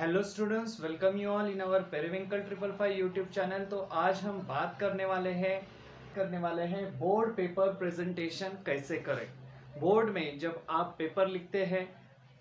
Hello students, welcome you all in our periwinkle 555 YouTube channel. तो आज हम बात करने वाले हैं बोर्ड पेपर प्रेजेंटेशन कैसे करें। बोर्ड में जब आप पेपर लिखते हैं,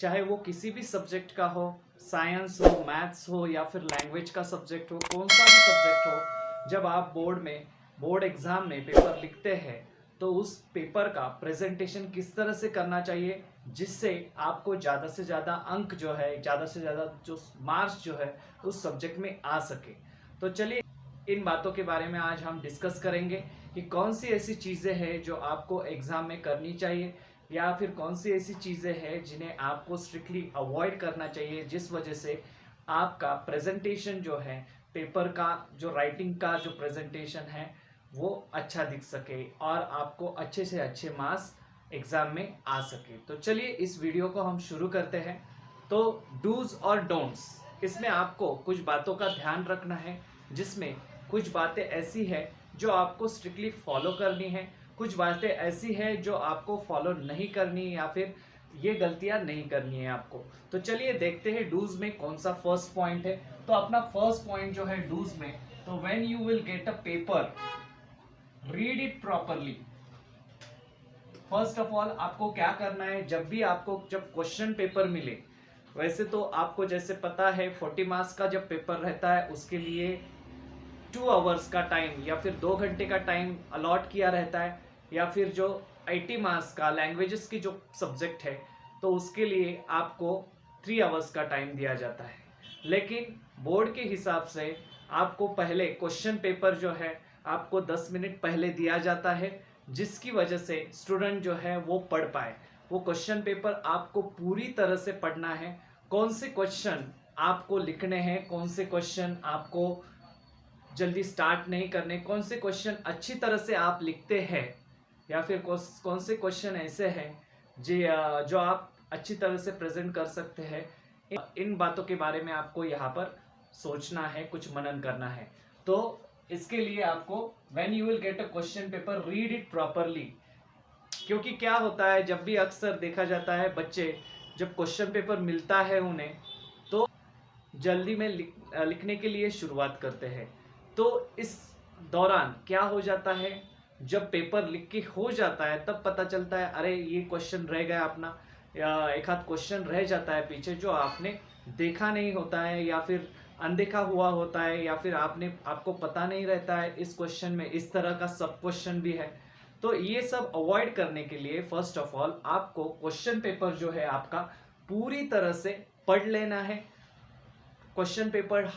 चाहे वो किसी भी सब्जेक्ट का हो, साइंस हो, मैथ्स हो या फिर लैंग्वेज का सब्जेक्ट हो, कौन सा भी सब्जेक्ट हो, जब आप बोर्ड एग्जाम में पेपर लिखते हैं तो उस पेपर का प्रेजेंटेशन किस तरह से करना चाहिए जिससे आपको ज़्यादा से ज़्यादा अंक जो है, ज़्यादा से ज़्यादा जो मार्क्स जो है उस सब्जेक्ट में आ सके। तो चलिए इन बातों के बारे में आज हम डिस्कस करेंगे कि कौन सी ऐसी चीज़ें हैं जो आपको एग्ज़ाम में करनी चाहिए या फिर कौन सी ऐसी चीज़ें हैं जिन्हें आपको स्ट्रिक्टली अवॉइड करना चाहिए, जिस वजह से आपका प्रेजेंटेशन जो है, पेपर का जो राइटिंग का जो प्रेजेंटेशन है वो अच्छा दिख सके और आपको अच्छे से अच्छे मार्क्स एग्जाम में आ सके। तो चलिए इस वीडियो को हम शुरू करते हैं। तो डूज और डोंट्स, इसमें आपको कुछ बातों का ध्यान रखना है, जिसमें कुछ बातें ऐसी है जो आपको स्ट्रिक्टली फॉलो करनी है, कुछ बातें ऐसी है जो आपको फॉलो नहीं करनी या फिर ये गलतियां नहीं करनी है आपको। तो चलिए देखते हैं डूज में कौन सा फर्स्ट पॉइंट है। तो अपना फर्स्ट पॉइंट जो है डूज में, तो when you will get a paper, read it properly. First of all आपको क्या करना है, जब क्वेश्चन पेपर मिले, वैसे तो आपको जैसे पता है 40 मार्क्स का जब पेपर रहता है उसके लिए 2 आवर्स का टाइम या फिर 2 घंटे का टाइम अलॉट किया रहता है, या फिर जो 80 मार्क्स का लैंग्वेजेस की जो सब्जेक्ट है तो उसके लिए आपको 3 आवर्स का टाइम दिया जाता है। लेकिन बोर्ड के हिसाब से आपको पहले क्वेश्चन पेपर जो है आपको 10 मिनट पहले दिया जाता है, जिसकी वजह से स्टूडेंट जो है वो पढ़ पाए। वो क्वेश्चन पेपर आपको पूरी तरह से पढ़ना है, कौन से क्वेश्चन आपको लिखने हैं, कौन से क्वेश्चन आपको जल्दी स्टार्ट नहीं करने, कौन से क्वेश्चन अच्छी तरह से आप लिखते हैं या फिर कौन से क्वेश्चन ऐसे हैं जो आप अच्छी तरह से प्रेजेंट कर सकते हैं। इन बातों के बारे में आपको यहाँ पर सोचना है, कुछ मनन करना है। तो इसके लिए आपको when you will get a question paper, read it properly. क्योंकि क्या होता है, जब भी अक्सर देखा जाता है बच्चे जब क्वेश्चन पेपर मिलता है उन्हें तो जल्दी में लिखने के लिए शुरुआत करते हैं। तो इस दौरान क्या हो जाता है, जब पेपर लिख के हो जाता है तब पता चलता है अरे ये क्वेश्चन रह गया अपना, या एक आध क्वेश्चन रह जाता है पीछे जो आपने देखा नहीं होता है या फिर अनदेखा हुआ होता है, या फिर आपको पता नहीं रहता है इस क्वेश्चन में इस तरह का सब क्वेश्चन भी है। तो ये सब अवॉइड करने के लिए फर्स्ट ऑफ ऑल आपको क्वेश्चन पेपर जो है आपका पूरी तरह से पढ़ लेना है। क्वेश्चन पेपर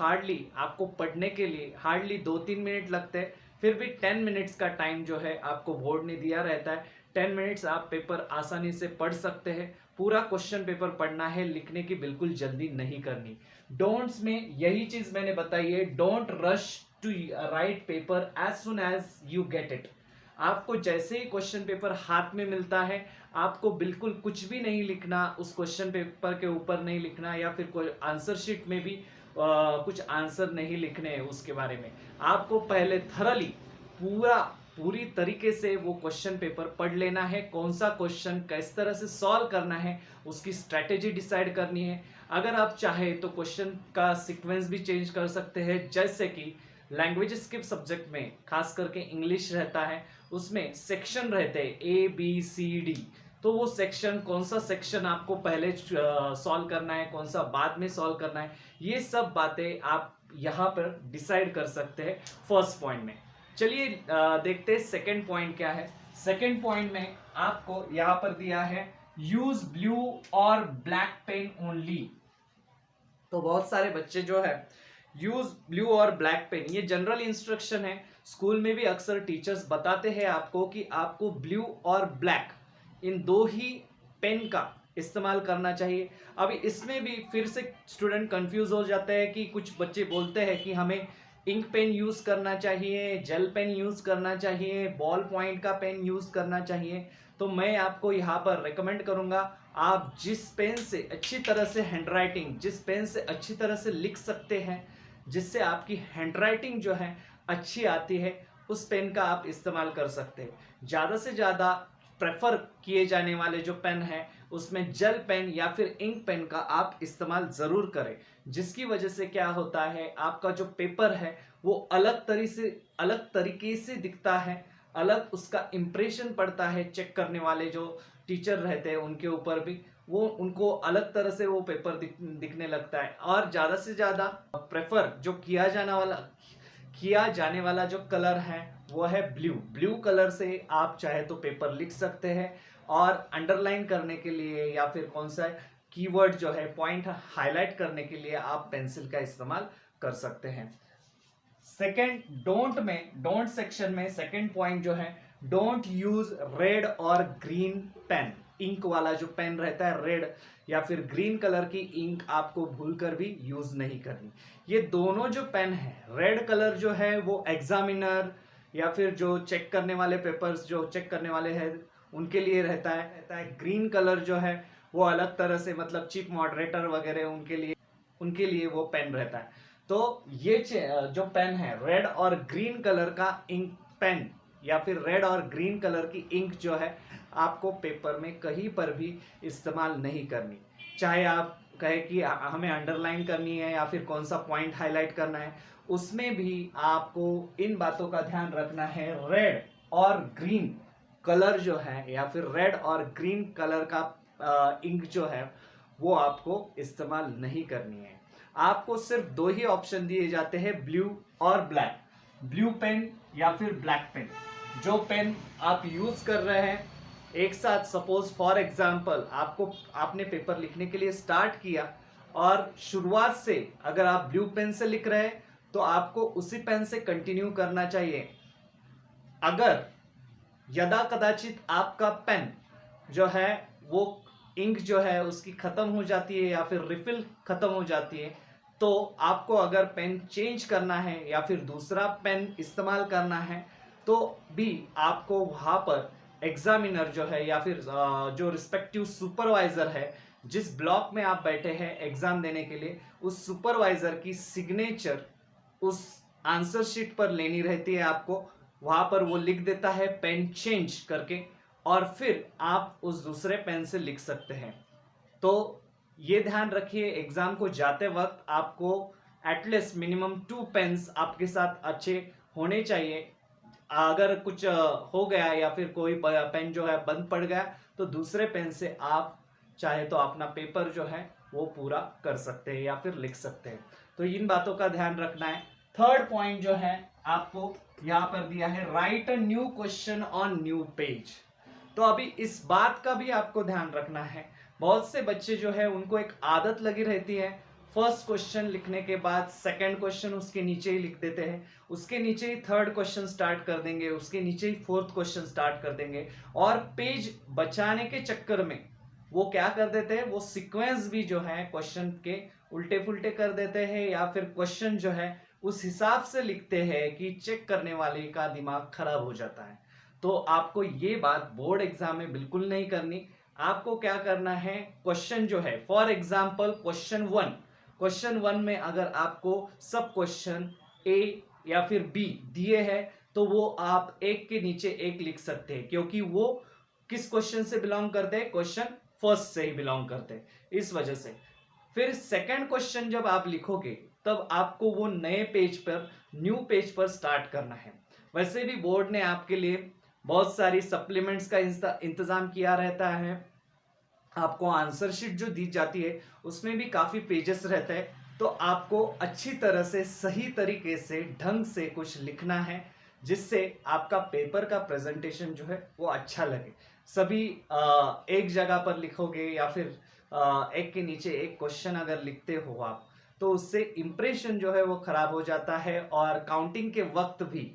आपको पढ़ने के लिए हार्डली 2-3 मिनट लगते हैं, फिर भी 10 मिनट्स का टाइम जो है आपको बोर्ड ने दिया रहता है। 10 मिनट्स आप पेपर आसानी से पढ़ सकते हैं। पूरा क्वेश्चन पेपर पढ़ना है, लिखने की बिल्कुल जल्दी नहीं करनी। डोंट्स में यही चीज मैंने बताई है, don't rush to write paper as soon as you get it. आपको जैसे ही क्वेश्चन पेपर हाथ में मिलता है आपको बिल्कुल कुछ भी नहीं लिखना, उस क्वेश्चन पेपर के ऊपर नहीं लिखना, या फिर कोई आंसर शीट में भी कुछ आंसर नहीं लिखने हैं उसके बारे में। आपको पहले थरली पूरी तरीके से वो क्वेश्चन पेपर पढ़ लेना है, कौन सा क्वेश्चन किस तरह से सॉल्व करना है उसकी स्ट्रेटेजी डिसाइड करनी है। अगर आप चाहे तो क्वेश्चन का सीक्वेंस भी चेंज कर सकते हैं, जैसे कि लैंग्वेजेस के सब्जेक्ट में खास करके इंग्लिश रहता है, उसमें सेक्शन रहते हैं ABCD। तो वो सेक्शन, कौन सा सेक्शन आपको पहले सॉल्व करना है, कौन सा बाद में सॉल्व करना है, ये सब बातें आप यहाँ पर डिसाइड कर सकते हैं फर्स्ट पॉइंट में। चलिए देखते हैं सेकंड पॉइंट क्या है। सेकंड पॉइंट में आपको यहाँ पर दिया है यूज ब्लू और ब्लैक पेन ओनली। तो बहुत सारे बच्चे जो है यूज ब्लू और ब्लैक पेन, ये जनरल इंस्ट्रक्शन है। स्कूल में भी अक्सर टीचर्स बताते हैं आपको कि आपको ब्लू और ब्लैक इन दो ही पेन का इस्तेमाल करना चाहिए। अभी इसमें भी फिर से स्टूडेंट कंफ्यूज हो जाते हैं कि कुछ बच्चे बोलते हैं कि हमें इंक पेन यूज करना चाहिए, जेल पेन यूज करना चाहिए, बॉल पॉइंट का पेन यूज करना चाहिए। तो मैं आपको यहाँ पर रेकमेंड करूंगा, आप जिस पेन से अच्छी तरह से हैंडराइटिंग, जिस पेन से अच्छी तरह से लिख सकते हैं, जिससे आपकी हैंडराइटिंग जो है अच्छी आती है, उस पेन का आप इस्तेमाल कर सकते हैं। ज़्यादा से ज़्यादा प्रेफर किए जाने वाले जो पेन है उसमें जेल पेन या फिर इंक पेन का आप इस्तेमाल ज़रूर करें, जिसकी वजह से क्या होता है, आपका जो पेपर है वो अलग तरीके से दिखता है, अलग उसका इंप्रेशन पड़ता है। चेक करने वाले जो टीचर रहते हैं उनके ऊपर भी वो उनको अलग तरह से वो पेपर दिखने लगता है। और ज्यादा से ज्यादा प्रेफर जो किया जाने वाला जो कलर है वो है ब्लू। ब्लू कलर से आप चाहे तो पेपर लिख सकते हैं, और अंडरलाइन करने के लिए या फिर कौन सा कीवर्ड जो है पॉइंट हाईलाइट करने के लिए आप पेंसिल का इस्तेमाल कर सकते हैं। सेकेंड, डोंट सेक्शन में सेकेंड पॉइंट जो है, डोंट यूज रेड और ग्रीन पेन। इंक वाला जो पेन रहता है, रेड या फिर ग्रीन कलर की इंक आपको भूलकर भी यूज नहीं करनी। ये दोनों जो पेन है, रेड कलर जो है वो एग्जामिनर या फिर जो चेक करने वाले पेपर्स जो चेक करने वाले हैं उनके लिए रहता है। ग्रीन कलर जो है वो अलग तरह से, मतलब चीफ मॉडरेटर वगैरह उनके लिए वो पेन रहता है। तो ये जो पेन है, रेड और ग्रीन कलर का इंक पेन या फिर रेड और ग्रीन कलर की इंक जो है आपको पेपर में कहीं पर भी इस्तेमाल नहीं करनी। चाहे आप कहे कि हमें अंडरलाइन करनी है या फिर कौन सा पॉइंट हाईलाइट करना है, उसमें भी आपको इन बातों का ध्यान रखना है। रेड और ग्रीन कलर जो है या फिर रेड और ग्रीन कलर का इंक जो है वो आपको इस्तेमाल नहीं करनी है। आपको सिर्फ दो ही ऑप्शन दिए जाते हैं, ब्लू और ब्लैक। ब्लू पेन या फिर ब्लैक पेन। जो पेन आप यूज कर रहे हैं एक साथ, सपोज फॉर एग्जांपल आपने पेपर लिखने के लिए स्टार्ट किया और शुरुआत से अगर आप ब्लू पेन से लिख रहे हैं तो आपको उसी पेन से कंटिन्यू करना चाहिए। अगर यदा कदाचित आपका पेन जो है वो इंक जो है उसकी खत्म हो जाती है या फिर रिफिल खत्म हो जाती है, तो आपको अगर पेन चेंज करना है या फिर दूसरा पेन इस्तेमाल करना है तो भी आपको वहां पर एग्जामिनर जो है या फिर जो रिस्पेक्टिव सुपरवाइजर है, जिस ब्लॉक में आप बैठे हैं एग्जाम देने के लिए, उस सुपरवाइजर की सिग्नेचर उस आंसर शीट पर लेनी रहती है। आपको वहां पर वो लिख देता है पेन चेंज करके, और फिर आप उस दूसरे पेन से लिख सकते हैं। तो ये ध्यान रखिए, एग्जाम को जाते वक्त आपको एटलीस्ट मिनिमम 2 पेन्स आपके साथ अच्छे होने चाहिए। अगर कुछ हो गया या फिर कोई पेन जो है बंद पड़ गया तो दूसरे पेन से आप चाहे तो अपना पेपर जो है वो पूरा कर सकते हैं या फिर लिख सकते हैं। तो इन बातों का ध्यान रखना है। थर्ड पॉइंट जो है आपको यहाँ पर दिया है, right a new question on new page. तो अभी इस बात का भी आपको ध्यान रखना है। बहुत से बच्चे जो है उनको एक आदत लगी रहती है, फर्स्ट क्वेश्चन लिखने के बाद सेकंड क्वेश्चन उसके नीचे ही लिख देते हैं, उसके नीचे ही थर्ड क्वेश्चन स्टार्ट कर देंगे, उसके नीचे ही फोर्थ क्वेश्चन स्टार्ट कर देंगे, और पेज बचाने के चक्कर में वो क्या कर देते हैं, वो सीक्वेंस भी जो है क्वेश्चन के उल्टे पुल्टे कर देते हैं या फिर क्वेश्चन जो है उस हिसाब से लिखते हैं कि चेक करने वाले का दिमाग खराब हो जाता है। तो आपको ये बात बोर्ड एग्जाम में बिल्कुल नहीं करनी। आपको क्या करना है, क्वेश्चन जो है फॉर एग्जाम्पल क्वेश्चन वन में अगर आपको सब क्वेश्चन ए या फिर बी दिए हैं तो वो आप एक के नीचे एक लिख सकते हैं, क्योंकि वो किस क्वेश्चन से बिलोंग करते हैं, क्वेश्चन फर्स्ट से ही बिलोंग करते हैं, इस वजह से। फिर सेकंड क्वेश्चन जब आप लिखोगे तब आपको वो नए पेज पर, न्यू पेज पर स्टार्ट करना है। वैसे भी बोर्ड ने आपके लिए बहुत सारी सप्लीमेंट्स का इंतजाम किया रहता है। आपको आंसर शीट जो दी जाती है उसमें भी काफी पेजेस रहते हैं, तो आपको अच्छी तरह से सही तरीके से ढंग से कुछ लिखना है जिससे आपका पेपर का प्रेजेंटेशन जो है वो अच्छा लगे। सभी एक जगह पर लिखोगे या फिर एक के नीचे एक क्वेश्चन अगर लिखते हो आप, तो उससे इंप्रेशन जो है वो खराब हो जाता है। और काउंटिंग के वक्त भी,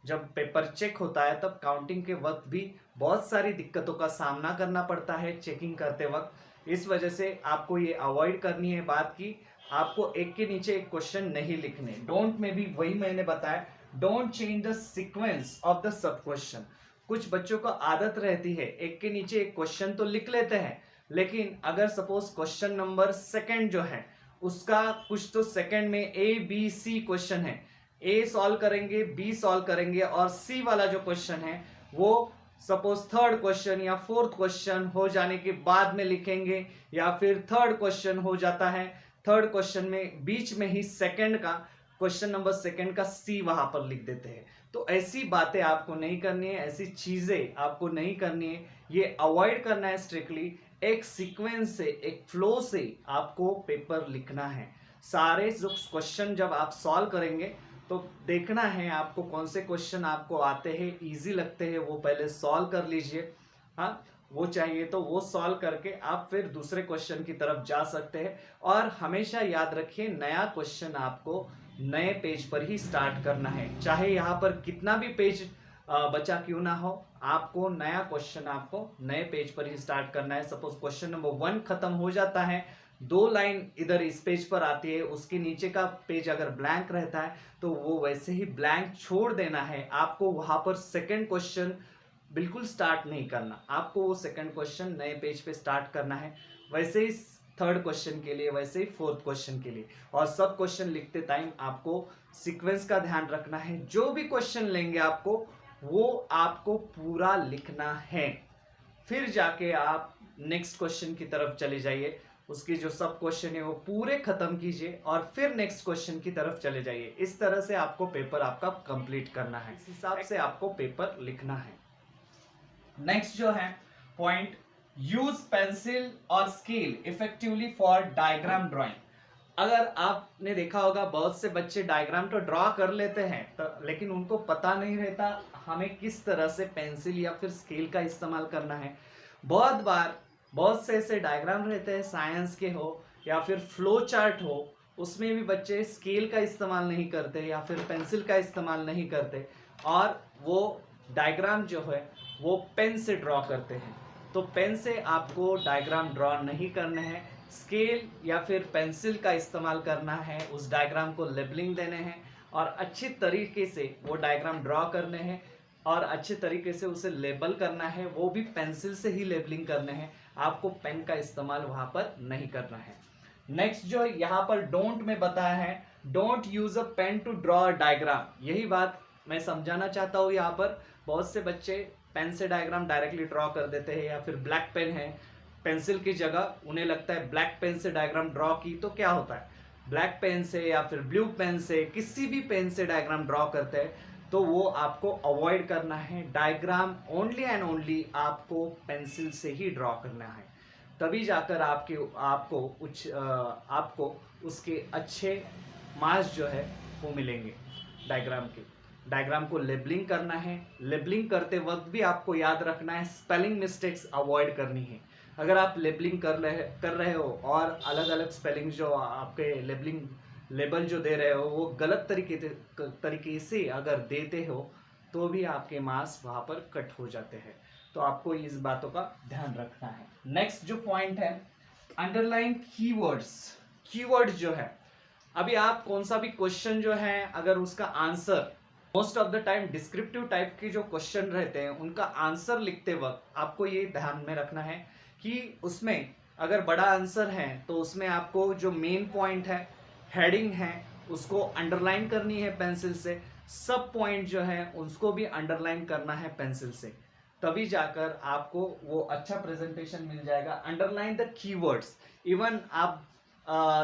जब पेपर चेक होता है तब काउंटिंग के वक्त भी बहुत सारी दिक्कतों का सामना करना पड़ता है चेकिंग करते वक्त। इस वजह से आपको ये अवॉइड करनी है बात की आपको एक के नीचे एक क्वेश्चन नहीं लिखने। डोंट में भी वही मैंने बताया, don't change the sequence of the sub question. कुछ बच्चों को आदत रहती है एक के नीचे एक क्वेश्चन तो लिख लेते हैं, लेकिन अगर सपोज क्वेश्चन नंबर सेकंड जो है उसका कुछ तो सेकंड में ए बी सी क्वेश्चन है, ए सॉल्व करेंगे, बी सॉल्व करेंगे, और सी वाला जो क्वेश्चन है वो सपोज थर्ड क्वेश्चन या फोर्थ क्वेश्चन हो जाने के बाद में लिखेंगे, या फिर थर्ड क्वेश्चन हो जाता है थर्ड क्वेश्चन में बीच में ही सेकंड का क्वेश्चन नंबर सेकंड का सी वहां पर लिख देते हैं। तो ऐसी बातें आपको नहीं करनी है, ऐसी चीजें आपको नहीं करनी है, ये अवॉइड करना है स्ट्रिक्टली। एक सीक्वेंस से, एक फ्लो से आपको पेपर लिखना है। सारे जो क्वेश्चन जब आप सॉल्व करेंगे तो देखना है आपको कौन से क्वेश्चन आपको आते हैं, इजी लगते हैं, वो पहले सॉल्व कर लीजिए। हाँ, वो चाहिए तो वो सॉल्व करके आप फिर दूसरे क्वेश्चन की तरफ जा सकते हैं। और हमेशा याद रखिए, नया क्वेश्चन आपको नए पेज पर ही स्टार्ट करना है, चाहे यहाँ पर कितना भी पेज बचा क्यों ना हो, आपको नया क्वेश्चन आपको नए पेज पर ही स्टार्ट करना है। सपोज क्वेश्चन नंबर 1 खत्म हो जाता है, 2 लाइन इधर इस पेज पर आती है, उसके नीचे का पेज अगर ब्लैंक रहता है तो वो वैसे ही ब्लैंक छोड़ देना है। आपको वहां पर सेकंड क्वेश्चन बिल्कुल स्टार्ट नहीं करना, आपको वो सेकंड क्वेश्चन नए पेज पे स्टार्ट करना है। वैसे ही थर्ड क्वेश्चन के लिए, वैसे ही फोर्थ क्वेश्चन के लिए। और सब क्वेश्चन लिखते टाइम आपको सीक्वेंस का ध्यान रखना है। जो भी क्वेश्चन लेंगे आपको, वो आपको पूरा लिखना है। फिर जाके आप नेक्स्ट क्वेश्चन की तरफ चले जाइए, उसकी जो सब क्वेश्चन है वो पूरे खत्म कीजिए और फिर नेक्स्ट क्वेश्चन की तरफ चले जाइए। इस तरह से आपको पेपर आपका कंप्लीट करना है, इस हिसाब से आपको पेपर लिखना है। नेक्स्ट जो है पॉइंट, यूज पेंसिल और scale effectively for diagram drawing. अगर आपने देखा होगा बहुत से बच्चे डायग्राम तो ड्रॉ कर लेते हैं तो, लेकिन उनको पता नहीं रहता हमें किस तरह से पेंसिल या फिर स्केल का इस्तेमाल करना है। बहुत बार बहुत से ऐसे डायग्राम रहते हैं, साइंस के हो या फिर फ्लो चार्ट हो, उसमें भी बच्चे स्केल का इस्तेमाल नहीं करते या फिर पेंसिल का इस्तेमाल नहीं करते, और वो डायग्राम जो है वो पेन से ड्रॉ करते हैं। तो पेन से आपको डायग्राम ड्रॉ नहीं करने हैं, स्केल या फिर पेंसिल का इस्तेमाल करना है। उस डायग्राम को लेबलिंग देने हैं और अच्छी तरीके से वो डायग्राम ड्रॉ करने हैं और अच्छे तरीके से उसे लेबल करना है, वो भी पेंसिल से ही लेबलिंग करने हैं। आपको पेन का इस्तेमाल वहां पर नहीं करना है। नेक्स्ट जो यहाँ पर डोंट में बताया है, don't use a pen to draw diagram. यही बात मैं समझाना चाहता हूँ। यहाँ पर बहुत से बच्चे पेन से डायग्राम डायरेक्टली ड्रॉ कर देते हैं, या फिर ब्लैक पेन है, पेंसिल की जगह उन्हें लगता है ब्लैक पेन से डायग्राम ड्रॉ की तो क्या होता है, ब्लैक पेन से या फिर ब्लू पेन से, किसी भी पेन से डायग्राम ड्रॉ करते हैं, तो वो आपको अवॉइड करना है। डायग्राम ओनली एंड ओनली आपको पेंसिल से ही ड्रॉ करना है, तभी जाकर आपको उसके अच्छे मार्क्स जो है वो मिलेंगे। डायग्राम को लेबलिंग करना है। लेबलिंग करते वक्त भी आपको याद रखना है स्पेलिंग मिस्टेक्स अवॉइड करनी है। अगर आप लेबलिंग कर रहे हो और अलग अलग स्पेलिंग जो आपके लेबल जो दे रहे हो वो गलत तरीके से अगर देते हो तो भी आपके मार्क्स वहां पर कट हो जाते हैं। तो आपको इस बातों का ध्यान रखना है। नेक्स्ट जो पॉइंट है, अंडरलाइन कीवर्ड्स। कीवर्ड जो है, अभी आप कौन सा भी क्वेश्चन जो है अगर उसका answer, most of the time descriptive type के जो क्वेश्चन रहते हैं उनका आंसर लिखते वक्त आपको ये ध्यान में रखना है कि उसमें अगर बड़ा आंसर है तो उसमें आपको जो मेन पॉइंट है, हेडिंग है, उसको अंडरलाइन करनी है पेंसिल से। सब पॉइंट जो है उसको भी अंडरलाइन करना है पेंसिल से, तभी जाकर आपको वो अच्छा प्रेजेंटेशन मिल जाएगा। Underline the keywords. इवन आप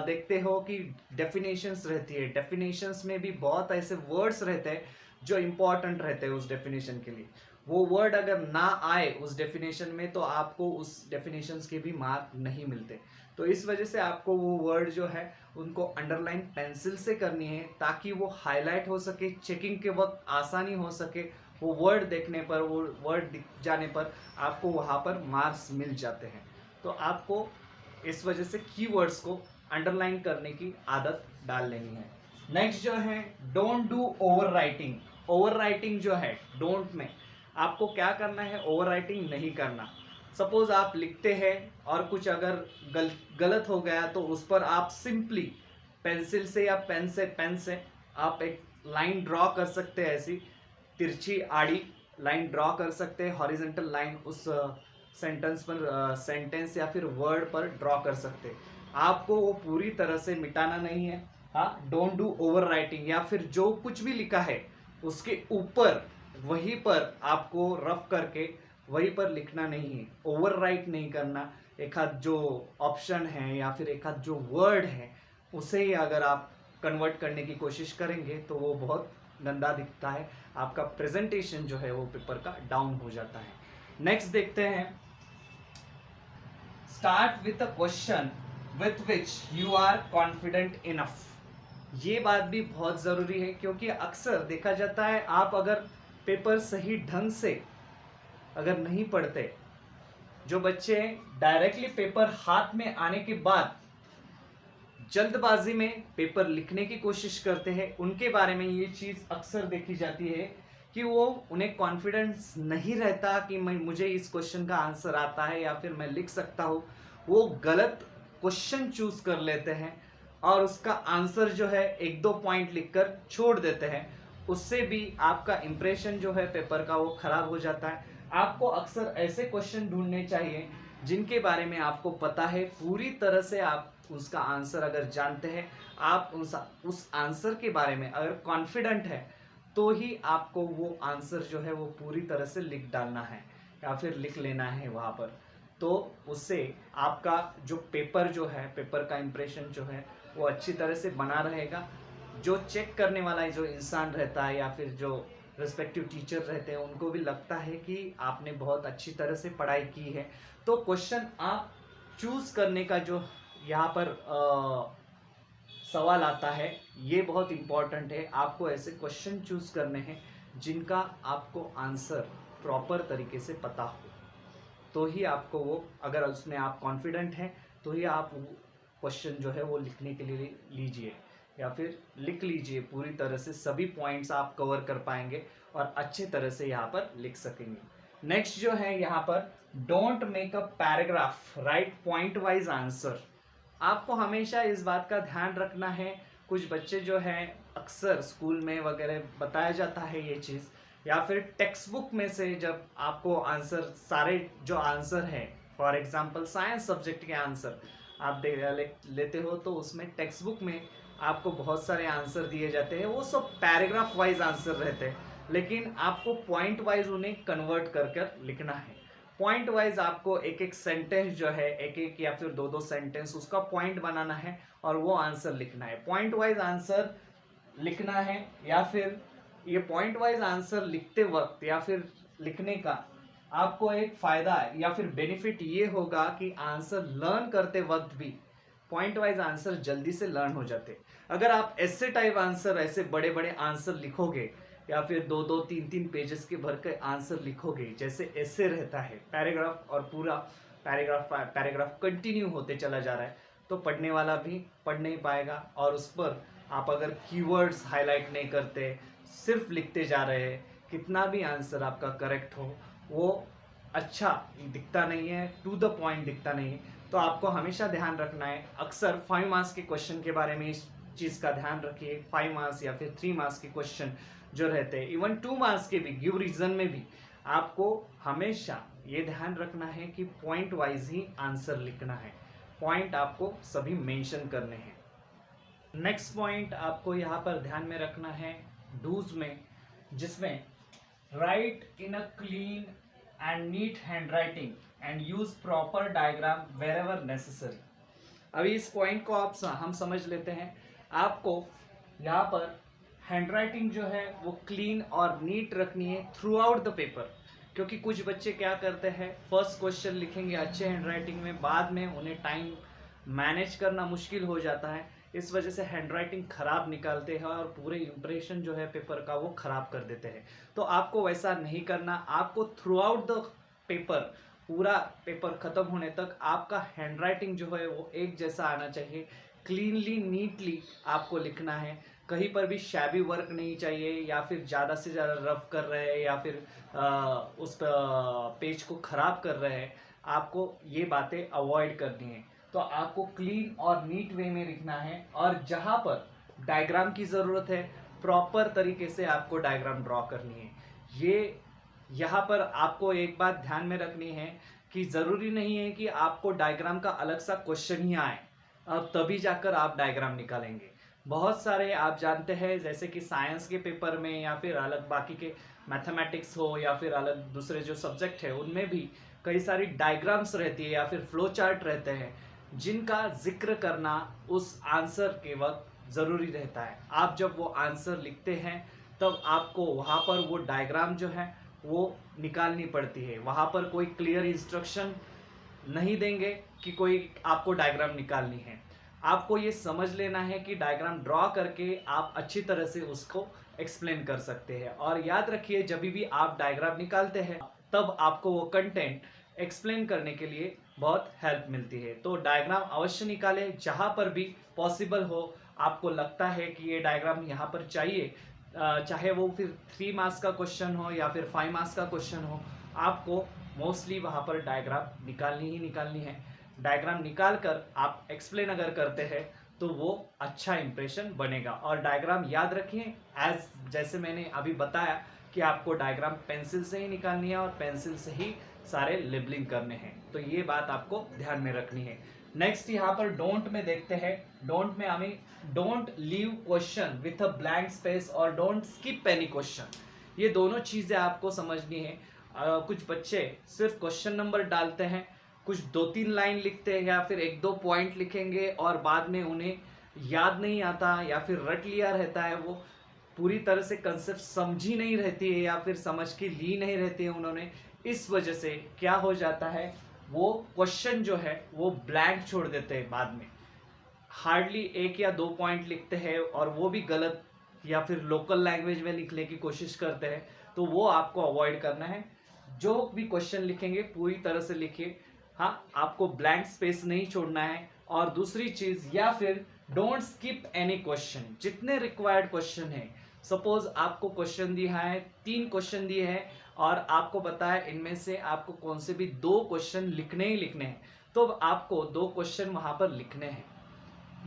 देखते हो कि डेफिनेशंस रहती है, डेफिनेशंस में भी बहुत ऐसे वर्ड्स रहते हैं जो इंपॉर्टेंट रहते हैं उस डेफिनेशन के लिए। वो वर्ड अगर ना आए उस डेफिनेशन में तो आपको उस डेफिनेशंस के भी मार्क नहीं मिलते। तो इस वजह से आपको वो वर्ड जो है उनको अंडरलाइन पेंसिल से करनी है, ताकि वो हाईलाइट हो सके, चेकिंग के वक्त आसानी हो सके। वो वर्ड देखने पर, वो वर्ड दिख जाने पर आपको वहाँ पर मार्क्स मिल जाते हैं। तो आपको इस वजह से कीवर्ड्स को अंडरलाइन करने की आदत डाल लेनी है। नेक्स्ट जो है, don't do over writing. Over writing जो है डोंट में आपको क्या करना है, ओवर राइटिंग नहीं करना। सपोज आप लिखते हैं और कुछ अगर गलत हो गया तो उस पर आप सिंपली पेंसिल से या पेन से आप एक लाइन ड्रॉ कर सकते हैं, ऐसी तिरछी आड़ी लाइन ड्रॉ कर सकते हैं, हॉरिजॉन्टल लाइन उस सेंटेंस पर, सेंटेंस या फिर वर्ड पर ड्रॉ कर सकते हैं। आपको वो पूरी तरह से मिटाना नहीं है। हाँ, डोंट डू ओवर राइटिंग, या फिर जो कुछ भी लिखा है उसके ऊपर वहीं पर आपको रफ करके वहीं पर लिखना नहीं है, ओवर राइट नहीं करना। एक आध जो ऑप्शन है या फिर एक आध जो वर्ड है उसे ही अगर आप कन्वर्ट करने की कोशिश करेंगे तो वो बहुत गंदा दिखता है, आपका प्रेजेंटेशन जो है वो पेपर का डाउन हो जाता है। नेक्स्ट देखते हैं, start with a question with which you are confident enough. ये बात भी बहुत ज़रूरी है, क्योंकि अक्सर देखा जाता है आप अगर पेपर सही ढंग से अगर नहीं पढ़ते, जो बच्चे डायरेक्टली पेपर हाथ में आने के बाद जल्दबाजी में पेपर लिखने की कोशिश करते हैं, उनके बारे में ये चीज़ अक्सर देखी जाती है कि वो उन्हें कॉन्फिडेंस नहीं रहता कि मुझे इस क्वेश्चन का आंसर आता है या फिर मैं लिख सकता हूँ। वो गलत क्वेश्चन चूज कर लेते हैं और उसका आंसर जो है 1-2 पॉइंट लिखकर छोड़ देते हैं। उससे भी आपका इंप्रेशन जो है पेपर का वो खराब हो जाता है। आपको अक्सर ऐसे क्वेश्चन ढूंढने चाहिए जिनके बारे में आपको पता है, पूरी तरह से आप उसका आंसर अगर जानते हैं, आप उस आंसर के बारे में अगर कॉन्फिडेंट है, तो ही आपको वो आंसर जो है वो पूरी तरह से लिख डालना है या फिर लिख लेना है वहाँ पर। तो उससे आपका जो पेपर जो है, पेपर का इंप्रेशन जो है वो अच्छी तरह से बना रहेगा। जो चेक करने वाला जो इंसान रहता है या फिर जो रिस्पेक्टिव टीचर रहते हैं, उनको भी लगता है कि आपने बहुत अच्छी तरह से पढ़ाई की है। तो क्वेश्चन आप चूज करने का जो यहाँ पर सवाल आता है, ये बहुत इम्पॉर्टेंट है। आपको ऐसे क्वेश्चन चूज करने हैं जिनका आपको आंसर प्रॉपर तरीके से पता हो, तो ही आपको वो, अगर उसमें आप कॉन्फिडेंट हैं तो ही आप क्वेश्चन जो है वो लिखने के लिए लीजिए या फिर लिख लीजिए। पूरी तरह से सभी पॉइंट्स आप कवर कर पाएंगे और अच्छे तरह से यहाँ पर लिख सकेंगे। नेक्स्ट जो है यहाँ पर, don't make a paragraph, right point wise answer. आपको हमेशा इस बात का ध्यान रखना है, कुछ बच्चे जो हैं अक्सर स्कूल में वगैरह बताया जाता है ये चीज़, या फिर टेक्स्ट बुक में से जब आपको आंसर, सारे जो आंसर है, फॉर एग्जांपल साइंस सब्जेक्ट के आंसर आप लेते हो, तो उसमें टेक्स्ट बुक में आपको बहुत सारे आंसर दिए जाते हैं, वो सब पैराग्राफ वाइज आंसर रहते हैं, लेकिन आपको पॉइंट वाइज उन्हें कन्वर्ट कर कर लिखना है। पॉइंट वाइज आपको एक एक सेंटेंस जो है, एक एक या फिर 2-2 सेंटेंस उसका पॉइंट बनाना है और वो आंसर लिखना है। पॉइंट वाइज आंसर लिखना है, या फिर ये पॉइंट वाइज आंसर लिखते वक्त या फिर लिखने का आपको एक फायदा है या फिर बेनिफिट ये होगा कि आंसर लर्न करते वक्त भी पॉइंट वाइज आंसर जल्दी से लर्न हो जाते। अगर आप ऐसे टाइप आंसर, ऐसे बड़े बड़े आंसर लिखोगे या फिर 2-2, 3-3 पेजेस के भर के आंसर लिखोगे, जैसे ऐसे रहता है पैराग्राफ और पूरा पैराग्राफ कंटिन्यू होते चला जा रहा है, तो पढ़ने वाला भी पढ़ नहीं पाएगा। और उस पर आप अगर कीवर्ड्स हाईलाइट नहीं करते, सिर्फ लिखते जा रहे हैं, कितना भी आंसर आपका करेक्ट हो, वो अच्छा दिखता नहीं है, टू द पॉइंट दिखता नहीं है। तो आपको हमेशा ध्यान रखना है, अक्सर 5 मार्क्स के क्वेश्चन के बारे में इस चीज़ का ध्यान रखिए। 5 मार्क्स या फिर 3 मार्क्स के क्वेश्चन जो रहते हैं, इवन 2 मार्क्स के भी, गिव रीजन में भी आपको हमेशा ये ध्यान रखना है कि पॉइंट वाइज ही आंसर लिखना है, पॉइंट आपको सभी मेंशन करने हैं। नेक्स्ट पॉइंट आपको यहाँ पर ध्यान में रखना है डूज में, जिसमें write in a clean and neat handwriting and use proper diagram wherever necessary. अभी इस पॉइंट को हम समझ लेते हैं। आपको यहाँ पर हैंड राइटिंग जो है वो क्लीन और नीट रखनी है थ्रू आउट द पेपर, क्योंकि कुछ बच्चे क्या करते हैं, फर्स्ट क्वेश्चन लिखेंगे अच्छे हैंड राइटिंग में, बाद में उन्हें टाइम मैनेज करना मुश्किल हो जाता है, इस वजह से हैंड राइटिंग खराब निकालते हैं और पूरे इंप्रेशन जो है पेपर का वो खराब कर देते हैं। तो आपको वैसा नहीं करना। आपको थ्रू आउट द पेपर, पूरा पेपर खत्म होने तक आपका हैंड राइटिंग जो है वो एक जैसा आना चाहिए, क्लीनली नीटली आपको लिखना है। कहीं पर भी शैबी वर्क नहीं चाहिए, या फिर ज़्यादा से ज़्यादा रफ कर रहे हैं या फिर उस पेज को ख़राब कर रहे हैं। आपको ये बातें अवॉइड करनी है। तो आपको क्लीन और नीट वे में लिखना है, और जहाँ पर डायग्राम की ज़रूरत है प्रॉपर तरीके से आपको डायग्राम ड्रॉ करनी है। ये यहाँ पर आपको एक बात ध्यान में रखनी है कि ज़रूरी नहीं है कि आपको डायग्राम का अलग सा क्वेश्चन ही आए अब तभी जाकर आप डायग्राम निकालेंगे। बहुत सारे आप जानते हैं, जैसे कि साइंस के पेपर में या फिर अलग बाकी के मैथमेटिक्स हो या फिर अलग दूसरे जो सब्जेक्ट है, उनमें भी कई सारी डायग्राम्स रहती है या फिर फ्लो चार्ट रहते हैं। जिनका जिक्र करना उस आंसर के वक्त ज़रूरी रहता है। आप जब वो आंसर लिखते हैं तब आपको वहाँ पर वो डायग्राम जो है वो निकालनी पड़ती है। वहाँ पर कोई क्लियर इंस्ट्रक्शन नहीं देंगे कि कोई आपको डायग्राम निकालनी है। आपको ये समझ लेना है कि डायग्राम ड्रॉ करके आप अच्छी तरह से उसको एक्सप्लेन कर सकते हैं। और याद रखिए, जब भी आप डायग्राम निकालते हैं तब आपको वो कंटेंट एक्सप्लेन करने के लिए बहुत हेल्प मिलती है। तो डायग्राम अवश्य निकालें जहाँ पर भी पॉसिबल हो। आपको लगता है कि ये डायग्राम यहाँ पर चाहिए, चाहे वो फिर 3 मार्क्स का क्वेश्चन हो या फिर 5 मार्क्स का क्वेश्चन हो, आपको मोस्टली वहाँ पर डायग्राम निकालनी ही निकालनी है। डायग्राम निकाल कर आप एक्सप्लेन अगर करते हैं तो वो अच्छा इंप्रेशन बनेगा। और डायग्राम याद रखिए, जैसे मैंने अभी बताया कि आपको डायग्राम पेंसिल से ही निकालनी है और पेंसिल से ही सारे लेबलिंग करने हैं। तो ये बात आपको ध्यान में रखनी है। नेक्स्ट यहाँ पर डोंट में देखते हैं। डोंट में हमें don't leave question with a blank space और डोंट स्किप एनी क्वेश्चन, ये दोनों चीज़ें आपको समझनी है। कुछ बच्चे सिर्फ क्वेश्चन नंबर डालते हैं, कुछ 2-3 लाइन लिखते हैं या फिर 1-2 पॉइंट लिखेंगे और बाद में उन्हें याद नहीं आता या फिर रट लिया रहता है। वो पूरी तरह से कंसेप्ट समझी नहीं रहती है या फिर समझ के ली नहीं रहती है उन्होंने। इस वजह से क्या हो जाता है, वो क्वेश्चन जो है वो ब्लैंक छोड़ देते हैं। बाद में हार्डली 1 या 2 पॉइंट लिखते हैं और वो भी गलत या फिर लोकल लैंग्वेज में लिखने की कोशिश करते हैं। तो वो आपको अवॉइड करना है। जो भी क्वेश्चन लिखेंगे पूरी तरह से लिखिए। हाँ, आपको ब्लैंक स्पेस नहीं छोड़ना है। और दूसरी चीज, या फिर डोंट स्किप एनी क्वेश्चन। जितने रिक्वायर्ड क्वेश्चन है, सपोज आपको क्वेश्चन दिया है, 3 क्वेश्चन दिए हैं और आपको पता है इनमें से आपको कौन से भी 2 क्वेश्चन लिखने ही लिखने हैं, तो आपको 2 क्वेश्चन वहां पर लिखने हैं।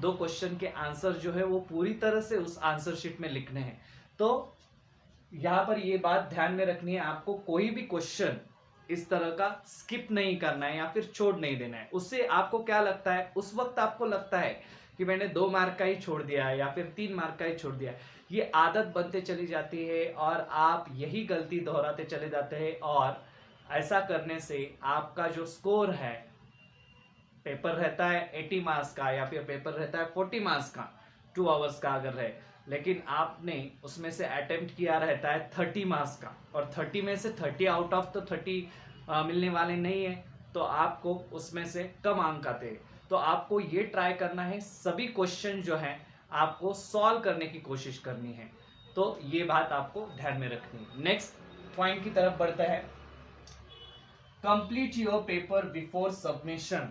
2 क्वेश्चन के आंसर जो है वो पूरी तरह से उस आंसर शीट में लिखने हैं। तो यहाँ पर ये बात ध्यान में रखनी है, आपको कोई भी क्वेश्चन इस तरह का स्किप नहीं करना है या फिर छोड़ नहीं देना है। उससे आपको क्या लगता है, उस वक्त आपको लगता है कि मैंने 2 मार्क का ही छोड़ दिया है या फिर 3 मार्क का ही छोड़ दिया है। ये आदत बनते चली जाती है और आप यही गलती दोहराते चले जाते हैं। और ऐसा करने से आपका जो स्कोर है, पेपर रहता है 80 मार्क्स का या फिर पेपर रहता है 40 मार्क्स का, 2 आवर्स का अगर रहे, लेकिन आपने उसमें से अटेम्प्ट किया रहता है 30 मार्क्स का, और 30 में से 30 आउट ऑफ तो 30 मिलने वाले नहीं है, तो आपको उसमें से कम अंक आते हैं। तो आपको ये ट्राई करना है, सभी क्वेश्चन जो हैं आपको सॉल्व करने की कोशिश करनी है। तो ये बात आपको ध्यान में रखनी है। नेक्स्ट पॉइंट की तरफ बढ़ता है, complete your paper before submission.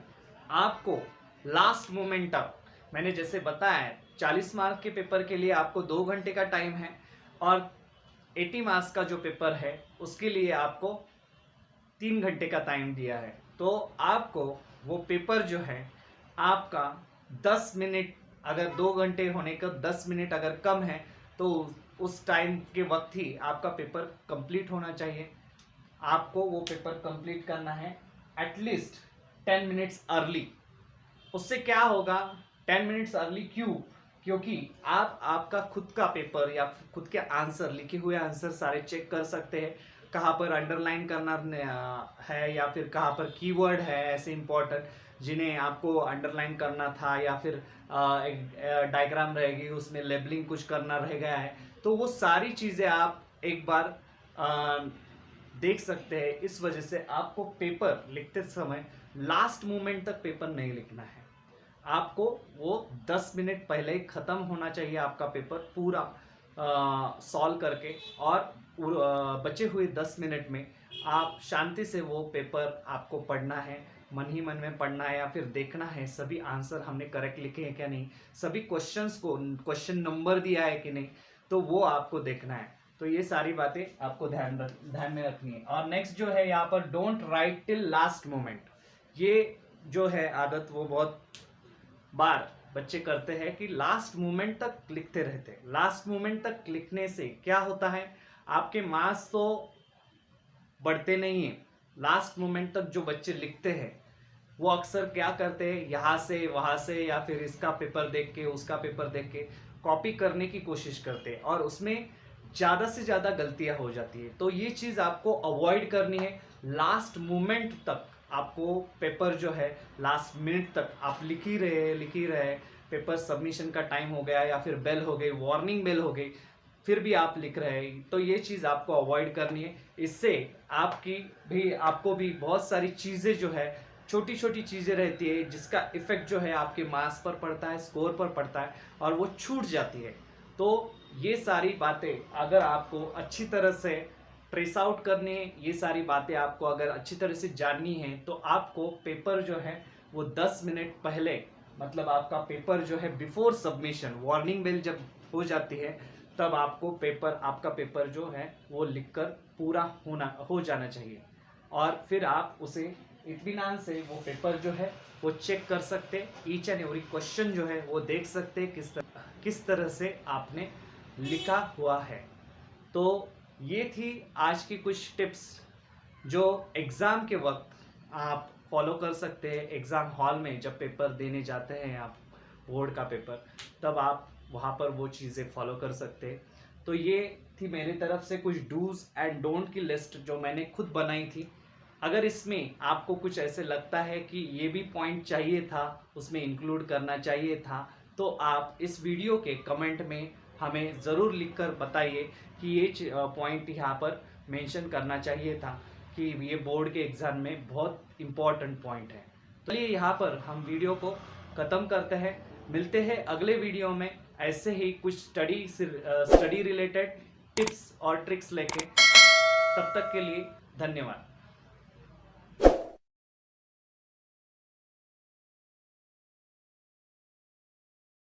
आपको लास्ट मोमेंट तक, मैंने जैसे बताया 40 मार्क के पेपर के लिए आपको 2 घंटे का टाइम है और 80 मार्क्स का जो पेपर है उसके लिए आपको 3 घंटे का टाइम दिया है। तो आपको वो पेपर जो है आपका 10 मिनट, अगर 2 घंटे होने का 10 मिनट अगर कम है तो उस टाइम के वक्त ही आपका पेपर कंप्लीट होना चाहिए। आपको वो पेपर कंप्लीट करना है एटलीस्ट 10 मिनट्स अर्ली। उससे क्या होगा, 10 मिनट्स अर्ली क्यों? क्योंकि आप आपका खुद का पेपर या खुद के आंसर, लिखे हुए आंसर सारे चेक कर सकते हैं, कहाँ पर अंडरलाइन करना है या फिर कहाँ पर कीवर्ड है ऐसे इंपॉर्टेंट जिन्हें आपको अंडरलाइन करना था, या फिर एक डायग्राम रहेगी उसमें लेबलिंग कुछ करना रह गया है, तो वो सारी चीज़ें आप एक बार देख सकते हैं। इस वजह से आपको पेपर लिखते समय लास्ट मोमेंट तक पेपर नहीं लिखना है। आपको वो 10 मिनट पहले ही ख़त्म होना चाहिए आपका पेपर पूरा सॉल्व करके, और बचे हुए 10 मिनट में आप शांति से वो पेपर आपको पढ़ना है, मन ही मन में पढ़ना है या फिर देखना है सभी आंसर हमने करेक्ट लिखे हैं क्या नहीं, सभी क्वेश्चंस को क्वेश्चन नंबर दिया है कि नहीं, तो वो आपको देखना है। तो ये सारी बातें आपको ध्यान में रखनी है। और नेक्स्ट जो है यहाँ पर, don't write till last moment. ये जो है आदत वो बहुत बार बच्चे करते हैं कि लास्ट मोमेंट तक लिखते रहते हैं। लास्ट मोमेंट तक लिखने से क्या होता है, आपके मार्क्स तो बढ़ते नहीं हैं। लास्ट मोमेंट तक जो बच्चे लिखते हैं वो अक्सर क्या करते हैं, यहाँ से वहाँ से या फिर इसका पेपर देख के उसका पेपर देख के कॉपी करने की कोशिश करते हैं और उसमें ज़्यादा से ज़्यादा गलतियाँ हो जाती है। तो ये चीज़ आपको अवॉइड करनी है। लास्ट मोमेंट तक आपको पेपर जो है लास्ट मिनट तक आप लिख ही रहे, पेपर सबमिशन का टाइम हो गया या फिर बेल हो गई, वार्निंग बेल हो गई, फिर भी आप लिख रहे हैं, तो ये चीज़ आपको अवॉइड करनी है। इससे आपको भी बहुत सारी चीज़ें जो है, छोटी छोटी चीज़ें रहती है जिसका इफेक्ट जो है आपके मार्क्स पर पड़ता है, स्कोर पर पड़ता है और वो छूट जाती है। तो ये सारी बातें अगर आपको अच्छी तरह से ट्रेस आउट करनी है, ये सारी बातें आपको अगर अच्छी तरह से जाननी है, तो आपको पेपर जो है वो 10 मिनट पहले, मतलब आपका पेपर जो है बिफोर सबमिशन, वार्निंग बेल जब हो जाती है तब आपका पेपर जो है वो लिखकर पूरा हो जाना चाहिए। और फिर आप उसे इत्मीनान से वो पेपर जो है वो चेक कर सकते, ईच एंड एवरी क्वेश्चन जो है वो देख सकते किस तरह से आपने लिखा हुआ है। तो ये थी आज की कुछ टिप्स जो एग्ज़ाम के वक्त आप फॉलो कर सकते हैं। एग्ज़ाम हॉल में जब पेपर देने जाते हैं आप, बोर्ड का पेपर, तब आप वहाँ पर वो चीज़ें फॉलो कर सकते हैं। तो ये थी मेरी तरफ से कुछ डूज एंड डोंट की लिस्ट जो मैंने खुद बनाई थी। अगर इसमें आपको कुछ ऐसे लगता है कि ये भी पॉइंट चाहिए था, उसमें इंक्लूड करना चाहिए था, तो आप इस वीडियो के कमेंट में हमें ज़रूर लिखकर बताइए कि ये पॉइंट यहाँ पर मेंशन करना चाहिए था, कि ये बोर्ड के एग्ज़ाम में बहुत इम्पॉर्टेंट पॉइंट है। तो चलिए यहाँ पर हम वीडियो को ख़त्म करते हैं, मिलते हैं अगले वीडियो में ऐसे ही कुछ स्टडी रिलेटेड टिप्स और ट्रिक्स लेके। तब तक के लिए धन्यवाद।